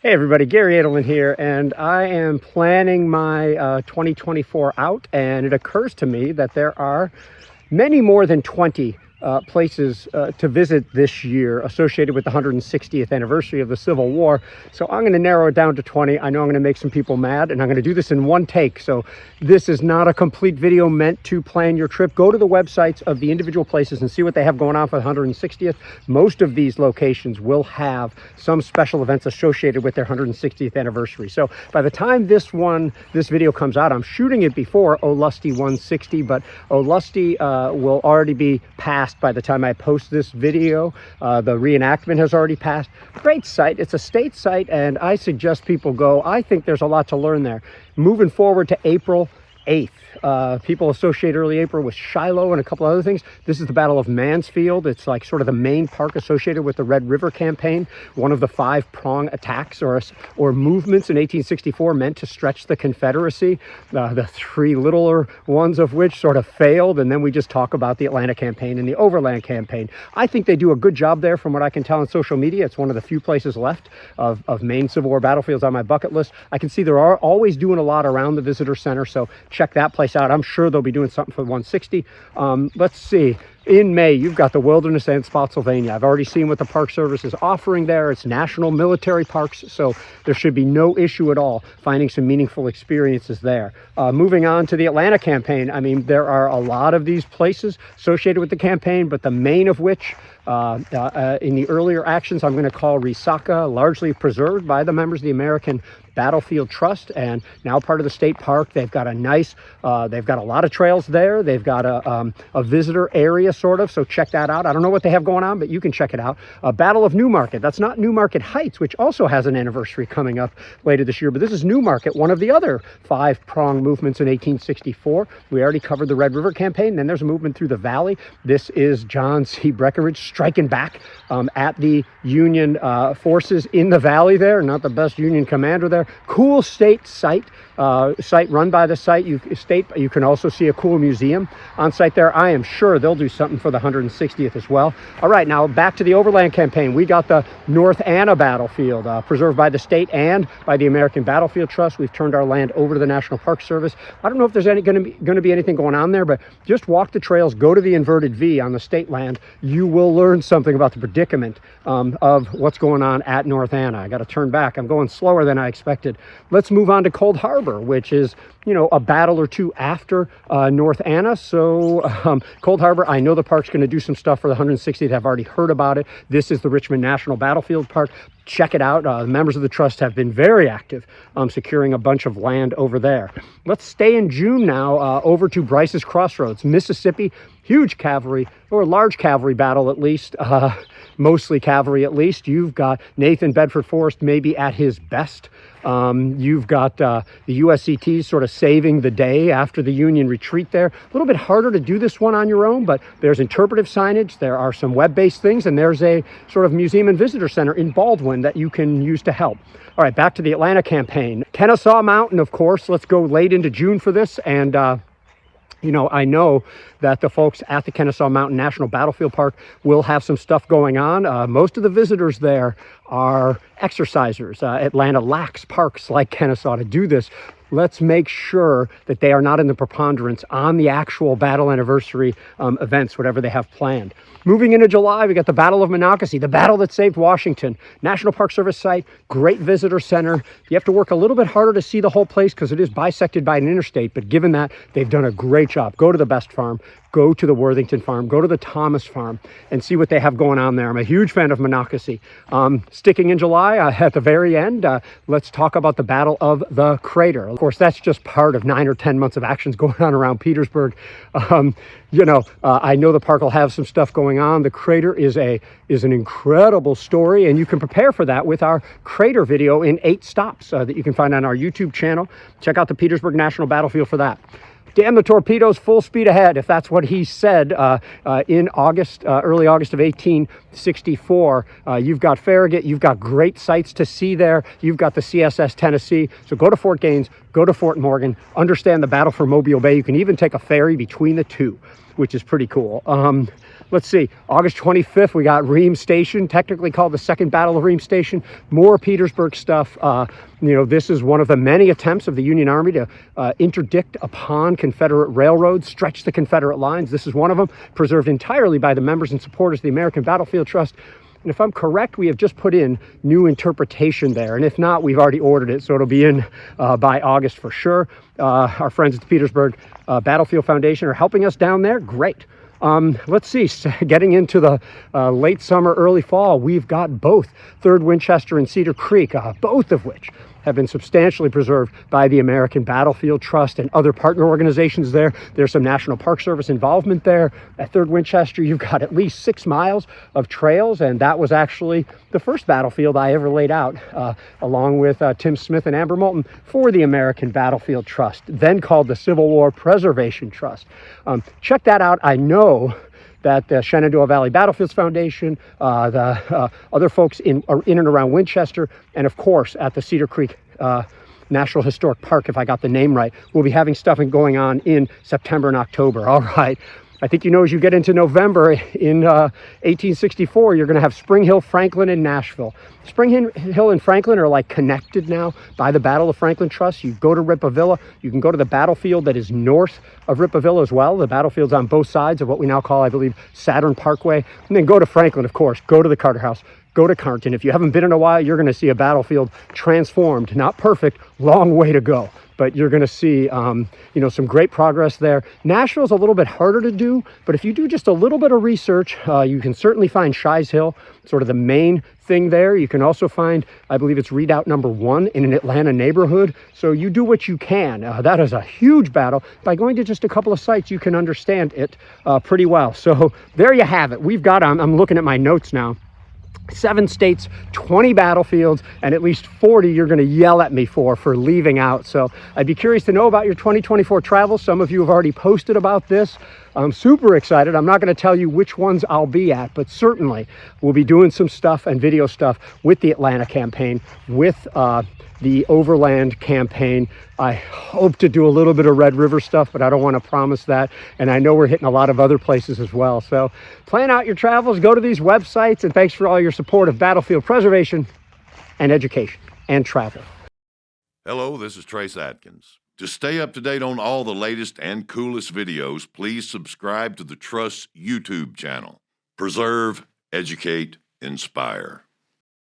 Hey everybody, Gary Edelman here, and I am planning my 2024 out, and it occurs to me that there are many more than 20 places to visit this year associated with the 160th anniversary of the Civil War. So I'm going to narrow it down to 20. I know I'm going to make some people mad, and I'm going to do this in one take. So this is not a complete video meant to plan your trip. Go to the websites of the individual places and see what they have going on for the 160th. Most of these locations will have some special events associated with their 160th anniversary. So by the time this video comes out, I'm shooting it before Olusty 160, but Olusty will already be passed by the time I post this video. The reenactment has already passed. Great site. It's a state site, and I suggest people go. I think there's a lot to learn there. Moving forward to April 8th. People associate early April with Shiloh and a couple other things. This is the Battle of Mansfield. It's like sort of the main park associated with the Red River Campaign, one of the 5-prong attacks or movements in 1864 meant to stretch the Confederacy, the 3 littler ones of which sort of failed, and then we just talk about the Atlanta Campaign and the Overland Campaign. I think they do a good job there from what I can tell on social media. It's one of the few places left of main Civil War battlefields on my bucket list. I can see they're always doing a lot around the visitor center, so check that place out. I'm sure they'll be doing something for the 160. Let's see. In May, you've got the Wilderness and Spotsylvania. I've already seen what the Park Service is offering there. It's national military parks, so there should be no issue at all finding some meaningful experiences there. Moving on to the Atlanta Campaign, I mean, there are a lot of these places associated with the campaign, but the main of which, in the earlier actions, I'm going to call Resaca, largely preserved by the members of the American Battlefield Trust and now part of the state park. They've got a nice, they've got a lot of trails there. They've got a visitor area sort of, so check that out. I don't know what they have going on, but you can check it out. Battle of Newmarket. That's not Newmarket Heights, which also has an anniversary coming up later this year, but this is Newmarket, one of the other 5-prong movements in 1864. We already covered the Red River Campaign. Then there's a movement through the valley. This is John C. Breckinridge striking back at the Union forces in the valley there. Not the best Union commander there. Cool state site run by the site. You can also see a cool museum on site there. I am sure they'll do something for the 160th as well. All right, now back to the Overland Campaign. We got the North Anna battlefield preserved by the state and by the American Battlefield Trust. We've turned our land over to the National Park Service. I don't know if there's going to be anything going on there, but just walk the trails, go to the inverted V on the state land. You will learn something about the predicament of what's going on at North Anna. I got to turn back. I'm going slower than I expected. Let's move on to Cold Harbor, which is, you know, a battle or two after North Anna. So Cold Harbor, I know the park's going to do some stuff for the 160th. I've already heard about it. This is the Richmond National Battlefield Park. Check it out. Members of the trust have been very active securing a bunch of land over there. Let's stay in June now, over to Bryce's Crossroads, Mississippi. Huge cavalry, or large cavalry battle at least, mostly cavalry at least. You've got Nathan Bedford Forrest maybe at his best. You've got the USCT sort of saving the day after the Union retreat there. A little bit harder to do this one on your own, but there's interpretive signage, there are some web-based things, and there's a sort of museum and visitor center in Baldwin that you can use to help. All right, back to the Atlanta Campaign. Kennesaw Mountain, of course. Let's go late into June for this, and you know, I know that the folks at the Kennesaw Mountain National Battlefield Park will have some stuff going on. Most of the visitors there are exercisers. Atlanta lacks parks like Kennesaw to do this. Let's make sure that they are not in the preponderance on the actual battle anniversary events, whatever they have planned. Moving into July, we got the Battle of Monocacy, the battle that saved Washington. National Park Service site, great visitor center. You have to work a little bit harder to see the whole place because it is bisected by an interstate, but given that, they've done a great job. Go to the Best Farm, go to the Worthington Farm, go to the Thomas Farm, and see what they have going on there. I'm a huge fan of Monocacy. Sticking in July, at the very end, let's talk about the Battle of the Crater. Of course, that's just part of 9 or 10 months of actions going on around Petersburg. You know, I know the park will have some stuff going on. The Crater is an incredible story, and you can prepare for that with our Crater video in 8 stops that you can find on our YouTube channel. Check out the Petersburg National Battlefield for that. Damn the torpedoes, full speed ahead, if that's what he said in August, early August of 1864. You've got Farragut, you've got great sights to see there. You've got the CSS Tennessee. So go to Fort Gaines, go to Fort Morgan, understand the battle for Mobile Bay. You can even take a ferry between the two, which is pretty cool. let's see, August 25th, we got Ream Station, technically called the Second Battle of Ream Station. More Petersburg stuff. This is one of the many attempts of the Union Army to interdict upon Confederate railroads, stretch the Confederate lines. This is one of them, preserved entirely by the members and supporters of the American Battlefield Trust. And if I'm correct, we have just put in new interpretation there. And if not, we've already ordered it, so it'll be in by August for sure. Our friends at the Petersburg Battlefield Foundation are helping us down there. Great. Let's see, getting into the late summer, early fall, we've got both 3rd Winchester and Cedar Creek, both of which have been substantially preserved by the American Battlefield Trust and other partner organizations there. There's some National Park Service involvement there. At 3rd Winchester, you've got at least 6 miles of trails, and that was actually the first battlefield I ever laid out, along with Tim Smith and Amber Moulton, for the American Battlefield Trust, then called the Civil War Preservation Trust. Check that out. I know that the Shenandoah Valley Battlefields Foundation, the other folks in and around Winchester, and of course at the Cedar Creek National Historic Park, if I got the name right, we'll be having stuff going on in September and October. All right. I think as you get into November in 1864, you're going to have Spring Hill, Franklin, and Nashville. Spring Hill and Franklin are like connected now by the Battle of Franklin Trust. You go to Rippavilla, you can go to the battlefield that is north of Rippavilla as well. The battlefield's on both sides of what we now call, I believe, Saturn Parkway. And then go to Franklin, of course, go to the Carter House, go to Carnton. If you haven't been in a while, you're going to see a battlefield transformed. Not perfect, long way to go. But you're going to see, some great progress there. Nashville's a little bit harder to do, but if you do just a little bit of research, you can certainly find Shies Hill, sort of the main thing there. You can also find, I believe it's redoubt number 1 in an Atlanta neighborhood. So you do what you can. That is a huge battle. By going to just a couple of sites, you can understand it pretty well. So there you have it. We've got, I'm looking at my notes now, 7 states, 20 battlefields, and at least 40 you're going to yell at me for leaving out. So I'd be curious to know about your 2024 travels. Some of you have already posted about this. I'm super excited. I'm not going to tell you which ones I'll be at, but certainly we'll be doing some stuff and video stuff with the Atlanta campaign, with the Overland campaign. I hope to do a little bit of Red River stuff, but I don't want to promise that. And I know we're hitting a lot of other places as well. So plan out your travels, go to these websites, and thanks for all your support of battlefield preservation and education and travel. Hello, this is Trace Atkins. To stay up to date on all the latest and coolest videos, please subscribe to the Trust's YouTube channel. Preserve, educate, inspire.